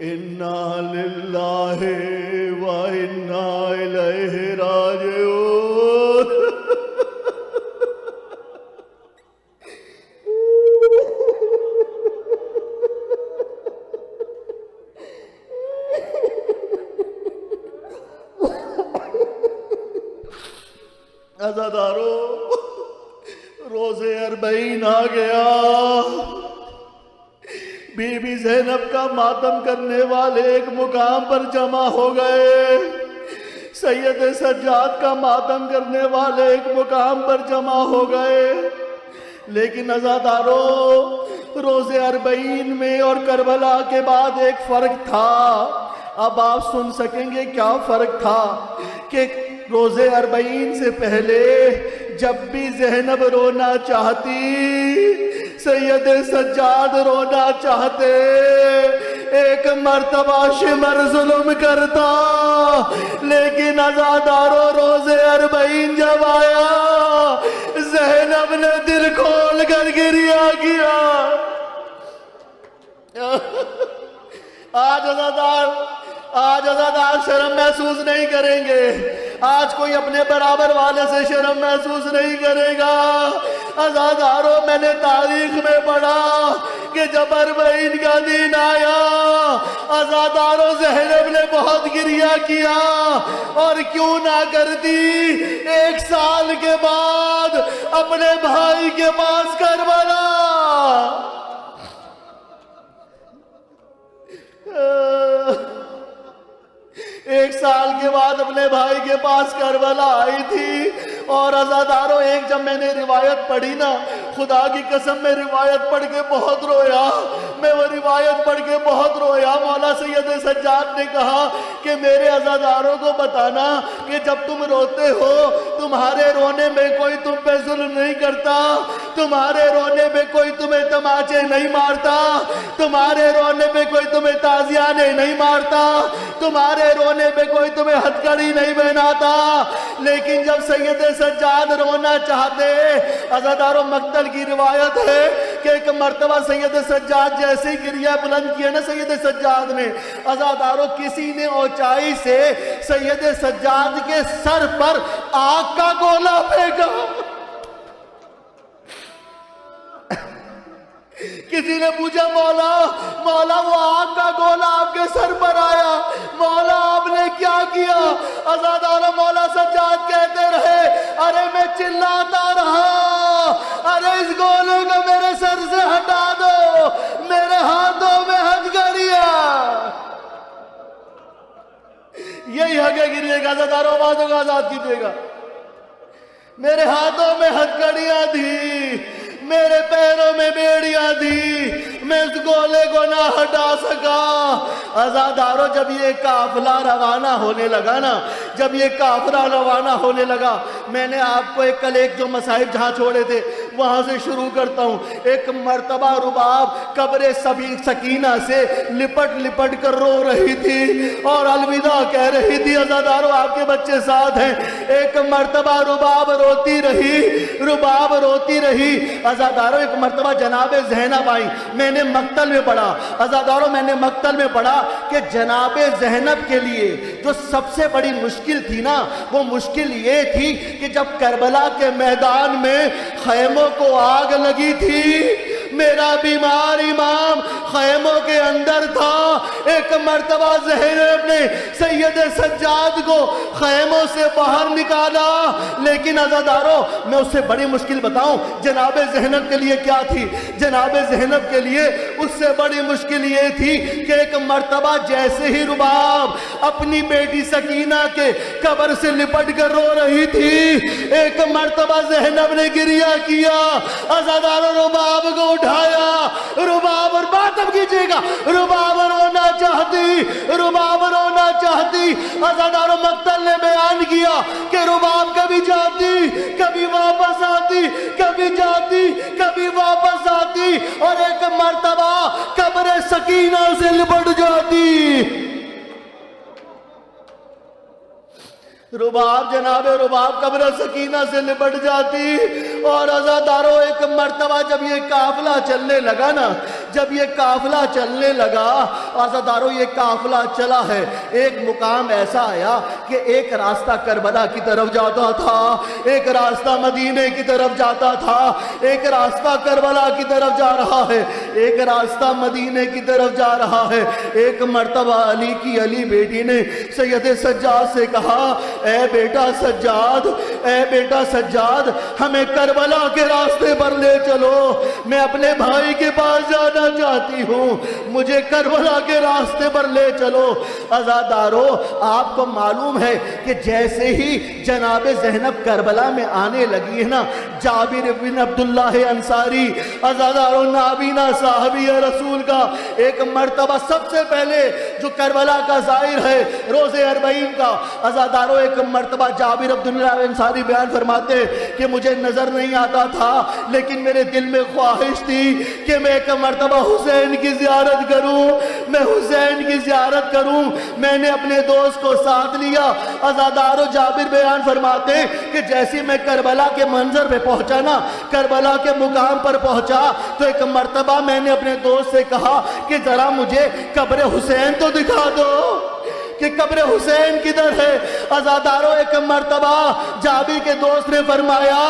انا للہ و انا الیہ راجعون۔ عزادارو، روزے 40 آ گیا۔ بی بی زینب کا ماتم کرنے والے ایک مقام پر جمع ہو گئے، سید سجاد کا ماتم کرنے والے ایک مقام پر جمع ہو گئے۔ لیکن عزادارو، روزے 40 میں اور کربلا کے بعد ایک فرق تھا۔ اب آپ سن سکیں گے کیا فرق تھا کہ روزے 40 سے پہلے جب بھی زینب رونا چاہتی، سید سجاد رونا چاہتے، ایک مرتبہ شمر ظلم کرتا، لیکن عزادارو روزے 40 جب آیا، زینب نے دل کھول کر گریہ کیا۔ آج عزادار شرم محسوس نہیں کریں گے، آج کوئی اپنے برابر والے سے شرم محسوس نہیں کرے گا۔ عزادارو، میں نے تاریخ میں پڑھا کہ جب 40 کا دن آیا، عزادارو زینب نے بہت گریہ کیا، اور کیوں نہ کرتی، 1 سال کے بعد اپنے بھائی کے پاس کربلا۔ 1 سال کے بعد اپنے بھائی کے پاس کربلا آئی تھی، اور عزادارو ایک جب میں نے روایت پڑھی نا، خدا کی قسم میں روایت پڑھ کے بہت رویا، میں وہ روایت پڑھ کے بہت رویا۔ مولا سید سجاد نے کہا کہ میرے عزاداروں کو بتانا کہ جب تم روتے ہو، تمہارے رونے میں کوئی تم پہ ظلم نہیں کرتا، تمہارے رونے میں کوئی تمہیں تماچے نہیں مارتا، تمہارے رونے میں کوئی تمہیں تازیانے نہیں مارتا، تمہارے رونے میں کوئی تمہیں ہتھکڑی نہیں بناتا۔ لیکن جب سید سجاد رونا چاہتے، عزادارو مقتل کی روایت ہے کہ ایک مرتبہ سید سجاد جیسے ہی گریہ بلند کیا نا سید سجاد نے، عزادارو کسی نے اونچائی سے سید سجاد کے سر پر آگ کا گولا پھینکا۔ کسی نے پوچھا مولا وہ آگ کا گولا آپ کے سر پر آیا، مولا آپ نے کیا کیا؟ عزادارو مولا سجاد کہتے رہے، ارے میں چلاتا رہا، ارے اس گولے کو میرے سر سے ہٹا دو، میرے ہاتھوں میں ہتھکڑیاں۔ یہی حق ہے گریے گا، عزادارو آوازوں کو آزاد کیجیے گا۔ میرے ہاتھوں میں ہتھکڑیاں تھی، میرے پیروں میں بیڑیاں تھی، میں اس گولے کو نہ ہٹا سکا۔ عزادارو جب یہ قافلہ روانہ ہونے لگا نا، جب یہ قافلہ روانہ ہونے لگا، میں نے آپ کو کل ایک جو مصائب جہاں چھوڑے تھے وہاں سے شروع کرتا ہوں۔ ایک مرتبہ رباب قبر سکینہ سے لپٹ لپٹ کر رو رہی تھی اور الوداع کہہ رہی تھی۔ عزادارو آپ کے بچے ساتھ ہیں۔ ایک مرتبہ رباب روتی رہی۔ عزادارو ایک مرتبہ جناب زینب آئی، میں نے مقتل میں پڑھا، عزادارو میں نے مقتل میں پڑھا کہ جناب زینب کے لیے جو سب سے بڑی مشکل تھی نا، وہ مشکل یہ تھی کہ جب کربلا کے میدان میں خیموں کو آگ لگی تھی، میرا بیمار امام خیموں کے اندر تھا۔ ایک مرتبہ زینب نے سید سجاد کو خیموں سے باہر نکالا، لیکن عزادارو میں اس سے بڑی مشکل بتاؤں جناب زینب کے لیے کیا تھی؟ جناب زینب کے لیے اس سے بڑی مشکل یہ تھی کہ ایک مرتبہ جیسے ہی رباب اپنی بیٹی سکینہ کے قبر سے لپٹ کر رو رہی تھی، ایک مرتبہ زینب نے گریہ کیا۔ عزادارو رباب کو اٹھایا، رباب اور بات اب کیجئے گا، رباب رونا چاہتی۔ عزادارو مقتل نے بیان کیا کہ رباب کبھی جاتی، کبھی واپس آتی، کبھی جاتی، کبھی واپس آتی، اور ایک مرتبہ قبر سکینہ سے لپٹ جاتی۔ جناب رباب قبر سکینہ سے لپٹ جاتی، اور عزادارو ایک مرتبہ جب یہ قافلہ چلنے لگا نا، جب یہ قافلہ چلنے لگا، عزادارو یہ قافلہ چلا ہے، ایک مقام ایسا آیا کہ ایک راستہ کربلا کی طرف جاتا تھا، ایک راستہ مدینے کی طرف جاتا تھا، ایک راستہ کربلا کی طرف جا رہا ہے، ایک راستہ مدینے کی طرف جا رہا ہے۔ ایک مرتبہ علی کی علی بیٹی نے سید سجاد سے کہا، اے بیٹا سجاد، اے بیٹا سجاد، ہمیں کربلا کے راستے پر لے چلو، میں اپنے بھائی کے پاس جانا چاہتی ہوں، مجھے کربلا کے راستے پر لے چلو۔ عزادارو آپ کو معلوم ہے کہ جیسے ہی جناب زینب کربلا میں آنے لگی ہے نا، جابر بن عبداللہ انصاری عزادارو نابینا صحابی رسول کا ایک مرتبہ سب سے پہلے جو کربلا کا ظاہر ہے روز 40 کا، عزادارو ایک مرتبہ جابر عبداللہ انصاری بیان فرماتے کہ مجھے نظر نہیں آتا تھا لیکن میرے دل میں خواہش تھی کہ میں ایک مرتبہ حسین کی زیارت کروں، میں حسین کی زیارت کروں۔ میں نے اپنے دوست کو ساتھ لیا۔ عزادارو جابر بیان فرماتے کہ جیسے میں کربلا کے منظر پہ پہنچا نا، کربلا کے مقام پر پہنچا تو ایک مرتبہ میں نے اپنے دوست سے کہا کہ ذرا مجھے قبر حسین تو دکھا دو کہ قبر حسین کدھر ہے۔ عزادارو ایک مرتبہ جابر کے دوست نے فرمایا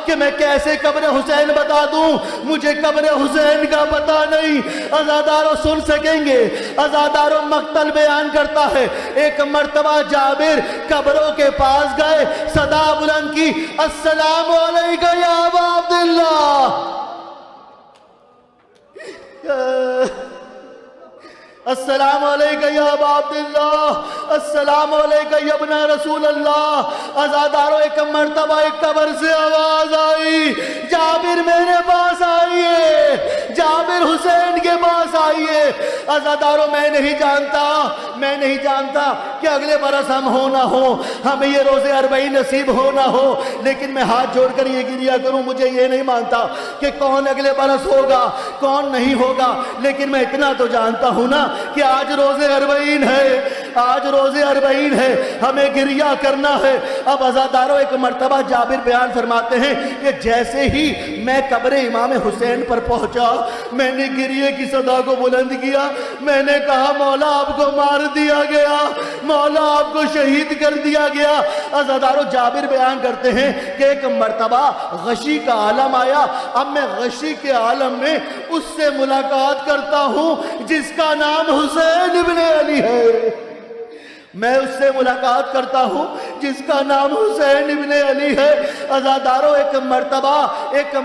کہ میں کیسے قبر حسین بتا دوں، مجھے قبر حسین کا پتہ نہیں۔ عزادارو سن سکیں گے، عزادارو مقتل بیان کرتا ہے، ایک مرتبہ جابر قبروں کے پاس گئے، صدا بلند کی، السلام علیکم یا ابا عبداللہ، السلام علیکم یا ابا عبداللہ، السلام علیکم یا ابن رسول اللہ۔ عزادارو ایک مرتبہ ایک قبر سے آواز آئی، جابر میرے پاس آئیے، جابر حسین کے پاس آئیے۔ عزادارو میں نہیں جانتا کہ اگلے برس ہم ہو نہ ہو، ہمیں یہ روز 40 نصیب ہو نہ ہو، لیکن میں ہاتھ جوڑ کر یہ گریہ کروں، مجھے یہ نہیں مانتا کہ کون اگلے برس ہوگا کون نہیں ہوگا، لیکن میں اتنا تو جانتا ہوں نا کہ آج روز 40 ہے، آج روز 40 ہے، ہمیں گریہ کرنا ہے۔ اب عزادارو ایک مرتبہ جابر بیان فرماتے ہیں کہ جیسے ہی میں قبر امام حسین پر پہنچا، میں نے گریہ کی صدا کو بلند کیا، میں نے کہا مولا آپ کو مار دیا گیا، مولا آپ کو شہید کر دیا گیا۔ عزادارو جابر بیان کرتے ہیں کہ ایک مرتبہ غشی کا عالم آیا، اب میں غشی کے عالم میں اس سے ملاقات کرتا ہوں جس کا نام حسین ابن علی ہے، میں اس سے ملاقات کرتا ہوں جس کا نام حسین ابن علی ہے۔ عزادارو ایک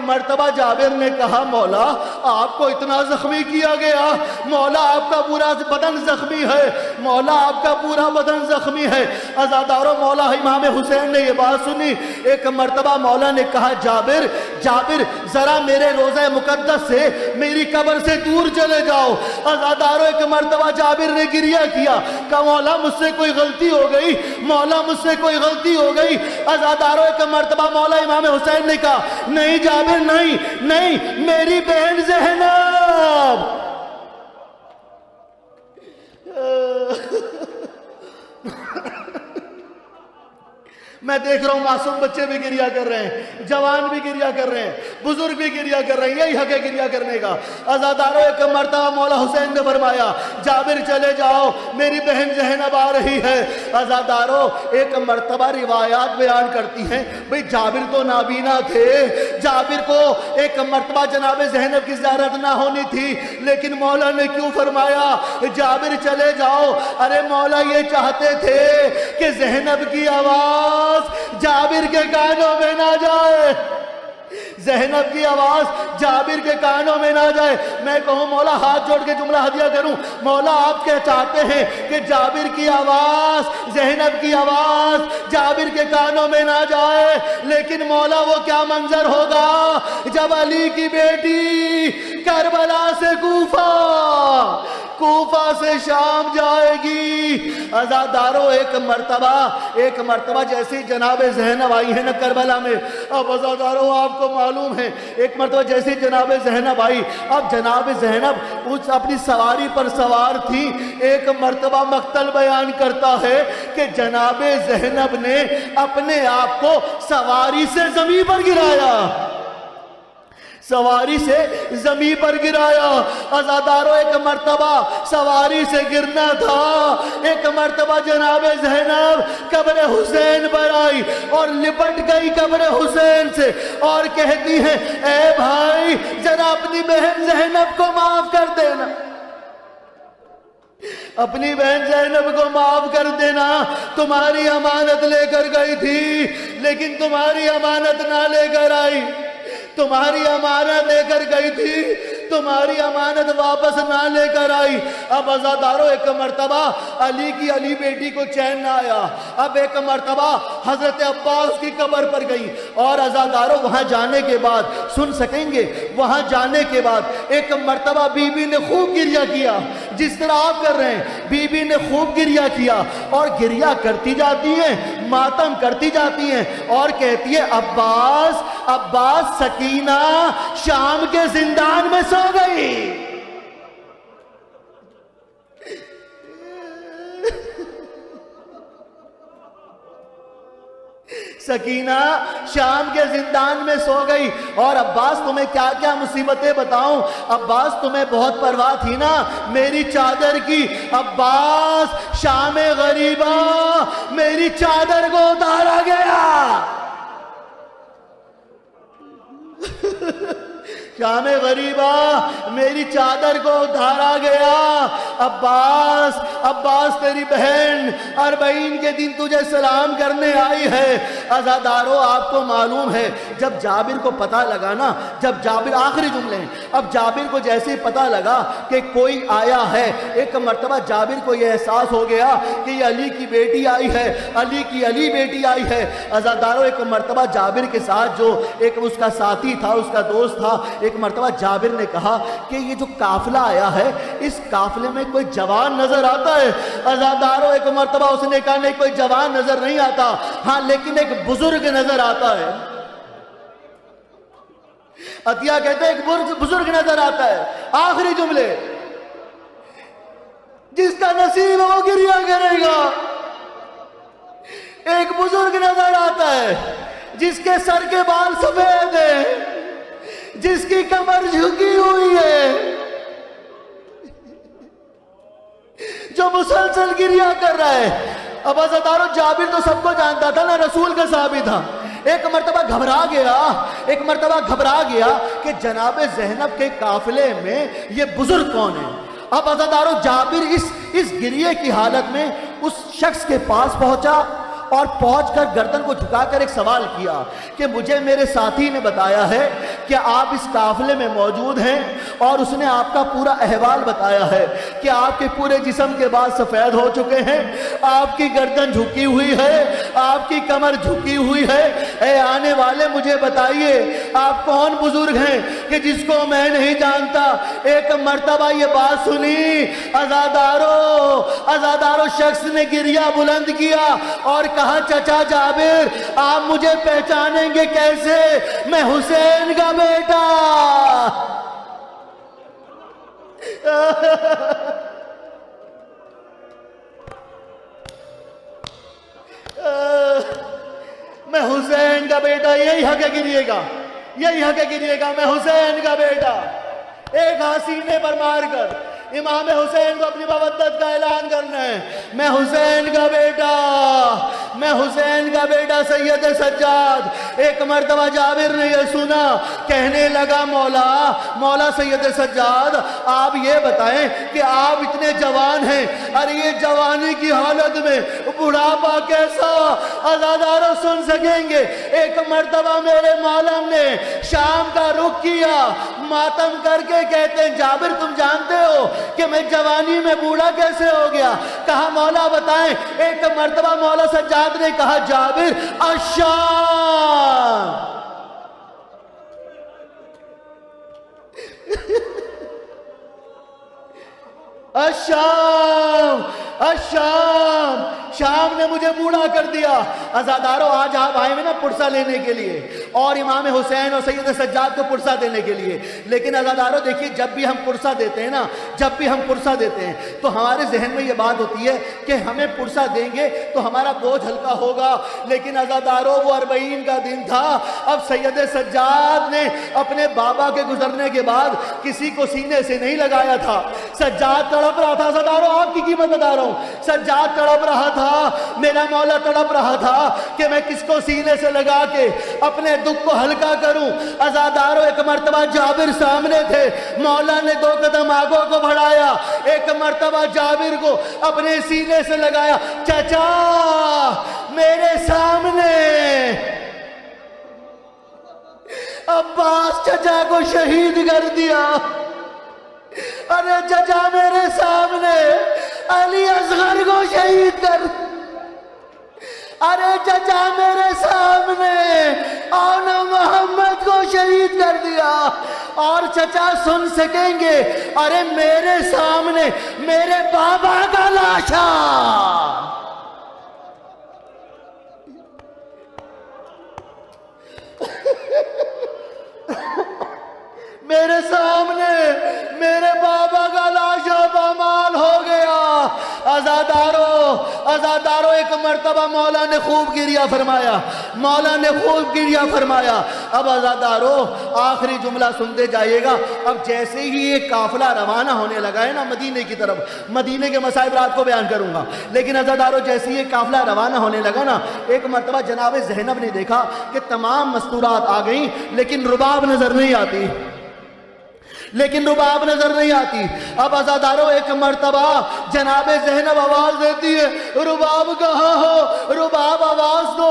مرتبہ جابر نے کہا مولا آپ کو اتنا زخمی کیا گیا، مولا آپ کا پورا بدن زخمی ہے، مولا آپ کا پورا بدن زخمی ہے۔ عزادارو مولا امام حسین نے یہ بات سنی، ایک مرتبہ مولا نے کہا جابر ذرا میرے روضہ مقدس سے میری قبر سے دور چلے جاؤ۔ عزادارو ایک مرتبہ جابر نے گریہ کیا، کہا مولا مجھ سے کوئی غلطی ہو گئی، مولا مجھ سے کوئی غلطی ہو گئی۔ عزادارو ایک مرتبہ مولا امام حسین نے کہا نہیں جابر نہیں، میری بہن زینب، میں دیکھ رہا ہوں معصوم بچے بھی گریہ کر رہے ہیں، جوان بھی گریہ کر رہے ہیں، بزرگ بھی گریہ کر رہے ہیں، یہی حق ہے گریہ کرنے کا۔ عزادارو ایک مرتبہ مولا حسین نے فرمایا جابر چلے جاؤ میری بہن زینب آ رہی ہے۔ عزادارو ایک مرتبہ روایات بیان کرتی ہیں بھئی جابر تو نابینا تھے، جابر کو ایک مرتبہ جناب زینب کی زیارت نہ ہونی تھی، لیکن مولا نے کیوں فرمایا جابر چلے جاؤ؟ ارے مولا یہ چاہتے تھے کہ زینب کی آواز جابر کے کانوں میں نہ جائے، زینب کی آواز جابر کے کانوں میں نہ جائے۔ میں کہوں مولا ہاتھ جوڑ کے جملہ ہدیہ کروں، مولا آپ کیا چاہتے ہیں کہ جابر کی آواز زینب کی آواز جابر کے کانوں میں نہ جائے، لیکن مولا وہ کیا منظر ہوگا جب علی کی بیٹی کربلا سے کوفہ سے شام جائے گی۔ عزادارو ایک مرتبہ جیسی جناب زینب آئی ہے نا کربلا میں، اب عزادارو آپ کو معلوم ہے ایک مرتبہ جیسی جناب زینب آئی، اب جناب زینب اس اپنی سواری پر سوار تھی، ایک مرتبہ مقتل بیان کرتا ہے کہ جناب زینب نے اپنے آپ کو سواری سے زمین پر گرایا، سواری سے زمین پر گرایا۔ عزاداروں ایک مرتبہ سواری سے گرنا تھا، ایک مرتبہ جناب زینب قبر حسین پر آئی اور لپٹ گئی قبر حسین سے اور کہتی ہے اے بھائی ذرا اپنی بہن زینب کو معاف کر دینا، اپنی بہن زینب کو معاف کر دینا، تمہاری امانت لے کر گئی تھی لیکن تمہاری امانت نہ لے کر آئی، تمہاری امانت لے کر گئی تھی تمہاری امانت واپس نہ لے کر آئی۔ اب عزاداروں ایک مرتبہ علی کی علی بیٹی کو چین نہ آیا، اب ایک مرتبہ حضرت عباس کی قبر پر گئی اور عزاداروں وہاں جانے کے بعد سن سکیں گے، وہاں جانے کے بعد ایک مرتبہ بی بی نے خوب گریہ کیا جس طرح آپ کر رہے ہیں، بی بی نے خوب گریہ کیا اور گریہ کرتی جاتی ہیں، ماتم کرتی جاتی ہیں اور کہتی ہے عباس عباس سکینہ شام کے زندان میں سو گئی۔ سکینہ شام کے زندان میں سو گئی اور عباس تمہیں کیا کیا مصیبتیں بتاؤں، عباس تمہیں بہت پرواہ تھی نا میری چادر کی، عباس شام غریبہ میری چادر کو اتارا گیا، شام غریبہ میری چادر کو اتارا گیا۔ عباس عباس تیری بہن 40 کے دن تجھے سلام کرنے آئی ہے۔ عزاداروں آپ کو معلوم ہے جب جابر کو پتہ لگا نا، جب جابر آخری جملے ہیں، اب جابر کو جیسے پتہ لگا کہ کوئی آیا ہے، ایک مرتبہ جابر کو یہ احساس ہو گیا کہ یہ علی کی بیٹی آئی ہے، علی کی علی بیٹی آئی ہے۔ عزاداروں ایک مرتبہ جابر کے ساتھ جو ایک اس کا ساتھی تھا، اس کا دوست تھا، ایک مرتبہ جابر نے کہا کہ یہ جو قافلہ آیا ہے اس قافلے میں کوئی جوان نظر آتا ہے؟ عزاداروں ایک مرتبہ اس نے کہا نہیں کوئی جوان نظر نہیں آتا، ہاں لیکن ایک بزرگ نظر آتا ہے۔ عطیہ کہتے ہیں ایک بزرگ نظر آتا ہے، آخری جملے جس کا نصیب وہ گریہ کرے گا۔ ایک بزرگ نظر آتا ہے جس کے سر کے بال سفید ہیں، جس کی کمر جھکی ہوئی ہے، جو مسلسل گریہ کر رہا ہے۔ اب عزاداروں جابر تو سب کو جانتا تھا نا، رسول کا صحابی تھا، ایک مرتبہ گھبرا گیا کہ جناب زینب کے قافلے میں یہ بزرگ کون ہے۔ اب عزاداروں جابر اس گریہ کی حالت میں اس شخص کے پاس پہنچا اور پہنچ کر گردن کو جھکا کر ایک سوال کیا کہ مجھے میرے ساتھی نے بتایا ہے کہ آپ اس قافلے میں موجود ہیں اور اس نے آپ کا پورا احوال بتایا ہے کہ آپ کے پورے جسم کے بال سفید ہو چکے ہیں، آپ کی گردن جھکی ہوئی ہے، آپ کی کمر جھکی ہوئی ہے۔ اے آنے والے مجھے بتائیے آپ کون بزرگ ہیں کہ جس کو میں نہیں جانتا؟ ایک مرتبہ یہ بات سنی عزاداروں شخص نے گریہ بلند کیا اور کہا چچا جابر آپ مجھے پہچانیں گے کیسے؟ میں حسین کا بیٹا۔ میں حسین کا بیٹا، یہی حق ہے گریے گا، یہی حق ہے گریے گا، میں حسین کا بیٹا۔ ایک حسینے پر مار کر امام حسین کو اپنی مودت کا اعلان کرنا ہے، میں حسین کا بیٹا، میں حسین کا بیٹا سید سجاد۔ ایک مرتبہ جابر نے یہ سنا، کہنے لگا مولا سید سجاد آپ یہ بتائیں کہ آپ اتنے جوان ہیں، ارے یہ جوانی کی حالت میں بڑھاپا کیسا؟ عزاداروں سن سکیں گے، ایک مرتبہ میرے مولم نے شام کا رخ کیا، ماتم کر کے کہتے ہیں جابر تم جانتے ہو کہ میں جوانی میں بوڑھا کیسے ہو گیا؟ کہا مولا بتائیں۔ ایک مرتبہ مولا سجاد نے کہا جابر الشام، الشام، الشام، شام نے مجھے بوڑھا کر دیا۔ عزاداروں آج آپ آئے ہوئے نا پرسہ لینے کے لیے اور امام حسین اور سید سجاد کو پرسہ دینے کے لیے، لیکن عزاداروں دیکھیے جب بھی ہم پرسہ دیتے ہیں نا، جب بھی ہم پرسہ دیتے ہیں تو ہمارے ذہن میں یہ بات ہوتی ہے کہ ہمیں پرسہ دیں گے تو ہمارا بوجھ ہلکا ہوگا، لیکن عزاداروں وہ 40 کا دن تھا۔ اب سید سجاد نے اپنے بابا کے گزرنے کے بعد کسی کو سینے سے نہیں لگایا تھا، سجاد تڑپ رہا تھا۔ عزاداروں آپ کی قیمت بتا رہا ہوں، سجاد تڑپ رہا تھا، میرا مولا تڑپ رہا تھا کہ میں کس کو سینے سے لگا کے اپنے دکھ کو ہلکا کروں۔ عزاداروں ایک مرتبہ جابر سامنے تھے، مولا نے 2 قدم آگوں کو بڑھایا، ایک مرتبہ جابر کو اپنے سینے سے لگایا، چچا میرے سامنے۔ عباس چچا کو شہید کر دیا، ارے چچا میرے سامنے علی اصغر کو شہید کر، ارے چچا میرے سامنے آن محمد کو شہید کر دیا۔ اور چچا سن سکیں گے ارے میرے سامنے میرے بابا کا لاشا، میرے سامنے میرے بابا کا لاشا پامال ہو گیا۔ عزاداروں ایک مرتبہ مولا نے خوب گریہ فرمایا، مولا نے خوب گریہ فرمایا۔ اب عزاداروں آخری جملہ سنتے جائیے گا۔ اب جیسے ہی یہ قافلہ روانہ ہونے لگا ہے نا مدینے کی طرف، مدینے کے مصائب رات کو بیان کروں گا، لیکن عزاداروں جیسے ہی یہ قافلہ روانہ ہونے لگا نا، ایک مرتبہ جناب زینب نے دیکھا کہ تمام مستورات آ گئیں لیکن رباب نظر نہیں آتی، لیکن رباب نظر نہیں آتی۔ اب عزاداروں ایک مرتبہ جناب زینب آواز دیتی ہے، رباب کہاں ہو، رباب آواز دو،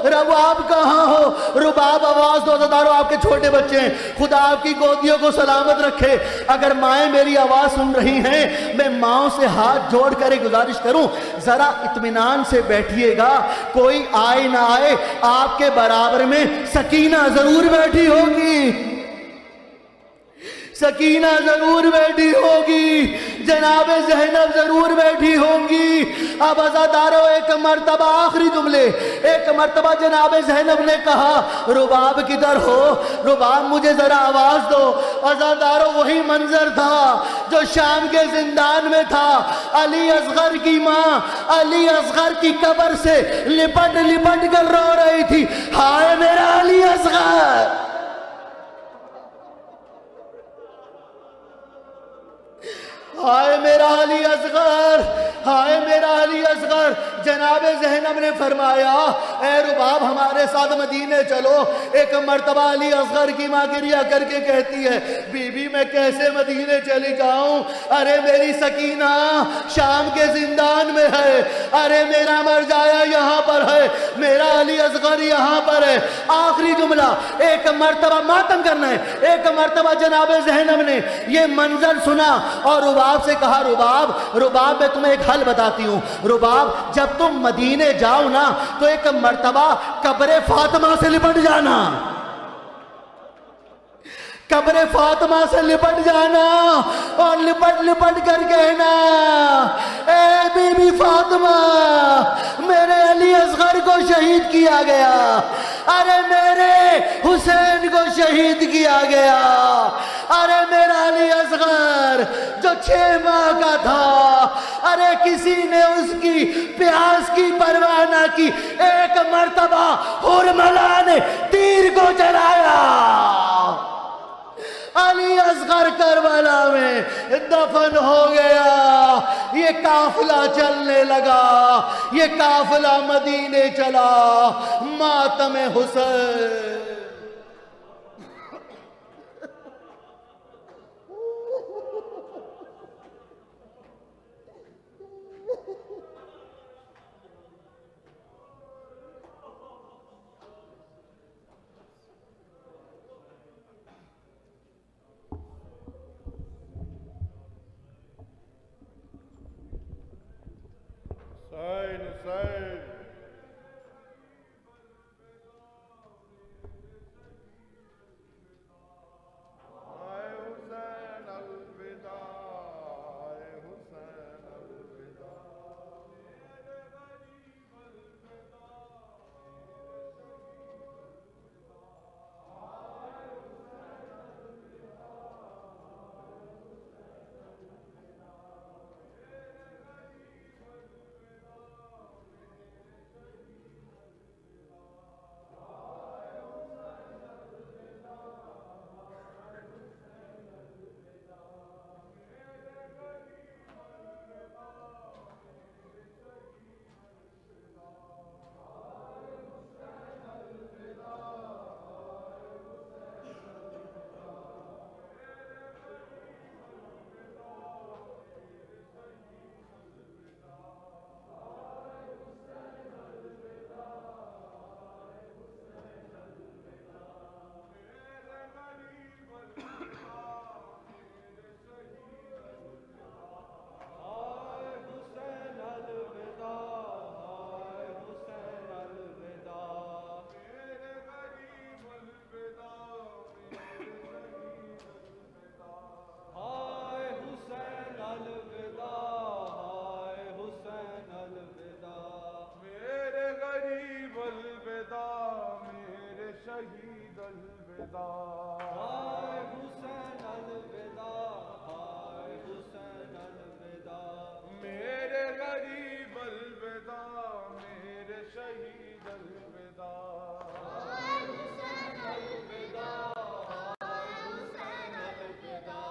رباب کہاں ہو، رباب آواز دو۔ عزاداروں آپ کے چھوٹے بچے ہیں، خدا آپ کی گودیوں کو سلامت رکھے۔ اگر مائیں میری آواز سن رہی ہیں، میں ماؤں سے ہاتھ جوڑ کر ایک گزارش کروں، ذرا اطمینان سے بیٹھیے گا، کوئی آئے نہ آئے آپ کے برابر میں سکینہ ضرور بیٹھی ہوگی، سکینہ ضرور بیٹھی ہوگی، جناب زینب ضرور بیٹھی ہوں گی۔ اب عزاداروں ایک مرتبہ آخری جملے، ایک مرتبہ جناب زینب نے کہا رباب کدھر ہو، رباب مجھے ذرا آواز دو۔ عزاداروں وہی منظر تھا جو شام کے زندان میں تھا، علی اصغر کی ماں علی اصغر کی قبر سے لپٹ لپٹ کر رو رہی تھی، ہائے میرا علی اصغر، ہائے میرا علی اصغر، ہائے میرا علی اصغر۔ جناب زینب نے فرمایا اے رباب ہمارے ساتھ مدینے چلو۔ ایک مرتبہ علی اصغر کی ماں گریہ کر کے کہتی ہے بی بی میں کیسے مدینے چلی جاؤں، ارے میری سکینہ شام کے زندان میں ہے، ارے میرا مرجایا یہاں پر ہے، میرا علی اصغر یہاں پر ہے۔ آخری جملہ ایک مرتبہ ماتم کرنا ہے، ایک مرتبہ جناب زینب نے یہ منظر سنا اور رباب سے کہا رباب میں تمہیں ایک حل بتاتی ہوں، رباب جب تم مدینے جاؤ نا تو ایک مرتبہ قبر فاطمہ سے لپٹ جانا، قبر فاطمہ سے لپٹ جانا اور لپٹ لپٹ کر کہنا اے بی بی فاطمہ میرے علی اصغر کو شہید کیا گیا، ارے میرے حسین کو شہید کیا گیا، ارے میرا علی اصغر جو 6 ماہ کا تھا، ارے کسی نے اس کی پیاس کی پرواہ نہ کی، ایک مرتبہ حرملہ نے تیر کو چلایا، علی اصغر کربلا میں دفن ہو گیا۔ یہ قافلہ چلنے لگا، یہ قافلہ مدینے چلا، ماتم حسین۔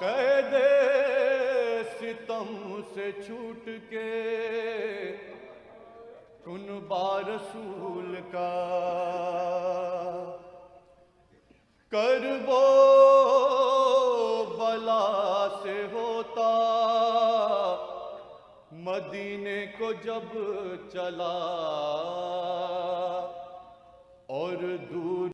قید ستم سے چھوٹ کے کن با رسول کا کرب و بلا سے ہوتا مدینے کو جب چلا اور دور